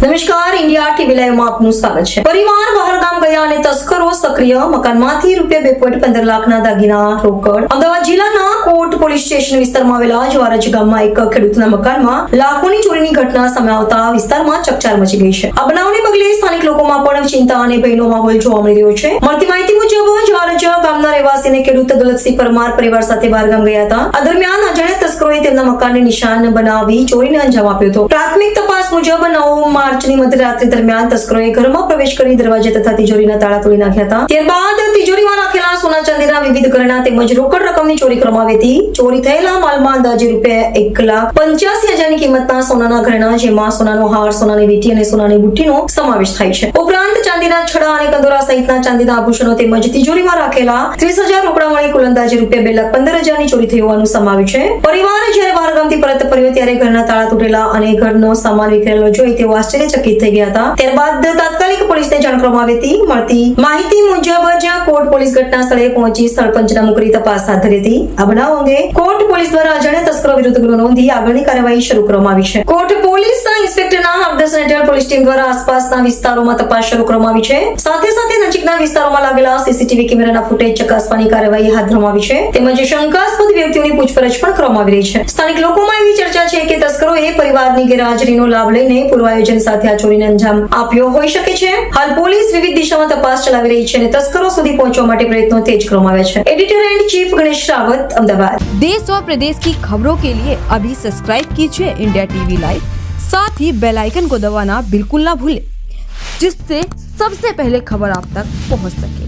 નમસ્કાર, India TV લાઈવમાં આપનું સ્વાગત છે। પરિવાર બહારગામ ગયા અને તસ્કરો સક્રિય। મકાનમાંથી ₹2.15 લાખના દાગીના રોકડ। અમદાવાદ જિલ્લાના કોટ પોલીસ સ્ટેશન વિસ્તારમાં આવેલા જવારજ ગામમાં એક ખેડૂતના મકાનમાં લાખોની ચોરીની ઘટના સામે આવતા વિસ્તારમાં ચકચાર મચી ગઈ છે। આ બનાવને પગલે સ્થાનિક લોકોમાં પણ ચિંતા અને ભયનો માહોલ જોવા મળી રહ્યો છે। મળતી માહિતી મુજબ જવારજ ગામના રહેવાસીને ખેડૂત દોલતસિંહ પરમાર પરિવાર સાથે બહારગામ ગયા હતા। આ દરમિયાન અજાણ્યા તસ્કરોએ તેમના મકાનને નિશાન બનાવી ચોરીને અંજામ આપ્યો હતો। પ્રાથમિક તપાસ મુજબ 9 માર્ચની મધરાત્રી દરમિયાન તસ્કરોએ ઘરમાં પ્રવેશ કરી દરવાજા તથા તિજોરીના તાળા તોડી નાખ્યા હતા। ત્યારબાદ તિજોરીમાં રાખેલા સોના ચાંદીના વિવિધ ઘરેણાં તેમજ રોકડ રકમની ચોરી કરવામાં આવી હતી। ચોરી થયેલા માલમાં અંદાજે ₹1,85,000ની કિંમતના સોનાના ઘરેણાં, જેમાં સોનાનો હાર, સોનાની વીંટી અને સોનાની બુટ્ટીનો સમાવેશ થાય છે। ઉપરાંત ચાંદીના છડા અને કંદોરા સહિતના ચાંદીના આભૂષણો તેમજ તિજોરીમાં રાખેલા 30,000 રોકડા મળી કુલ અંદાજે ₹2,15,000ની ચોરી થઈ હોવાનું સમાવ્યું છે। પરિવાર જ્યારે બહારગામથી પરત ફર્યો ત્યારે ઘરના તાળા તૂટેલા અને ઘરનો સામાન વિખરેલો જોઈ તેઓ આશ્ચર્યચકિત થઈ ગયા હતા। ત્યારબાદ તાત્કાલિક પોલીસને જાણ કરવામાં આવી હતી। મળતી માહિતી મુજબ જ્યાં કોટ પોલીસ ઘટના સ્થળે પહોંચી સ્થળ પંચનામું કરી તપાસ હાથ ધરી હતી। આ બનાવ અંગે કોટ પોલીસ દ્વારા અજાણ્યા તસ્કરો વિરુદ્ધ ગુનો નોંધી આગળની કાર્યવાહી શરૂ કરવામાં આવી છે। કોટ પોલીસ ઇન્સ્પેક્ટરના માર્ગદર્શન હેઠળ પોલીસ ટીમ દ્વારા આસપાસના વિસ્તારોમાં તપાસ શરૂ કરવામાં આવી છે। સાથે સાથે નજીકના વિસ્તારોમાં લાગેલા સીસીટીવી કેમેરાના ફૂટેજ ચકાસવાની કાર્યવાહી હાથ ધરવામાં આવી છે। તેમજ શંકાસ્પદ વ્યક્તિઓની પૂછપરછ પણ કરવામાં આવી રહી છે। સ્થાનિક લોકોમાં એવી ચર્ચા છે કે તસ્કરોએ પરિવારની ગેરહાજરીનો લાભ લઈને પૂર્વ આયોજન સાથે આ ચોરીને અંજામ આપ્યો હોઈ શકે છે। હાલ પોલીસ વિવિધ દિશામાં તપાસ ચલાવી રહી છે અને તસ્કરો સુધી પહોંચવા માટે પ્રયત્નો તેજ કરવામાં આવ્યા છે। Editor and chief Ganesh Rawat, Ahmedabad. देश और प्रदेश की खबरों के लिए अभी सब्सक्राइब कीजिए इंडिया टीवी लाइव, साथ ही बेल आइकन को दबाना बिल्कुल ना भूलें, जिससे सबसे पहले खबर आप तक पहुंच सके।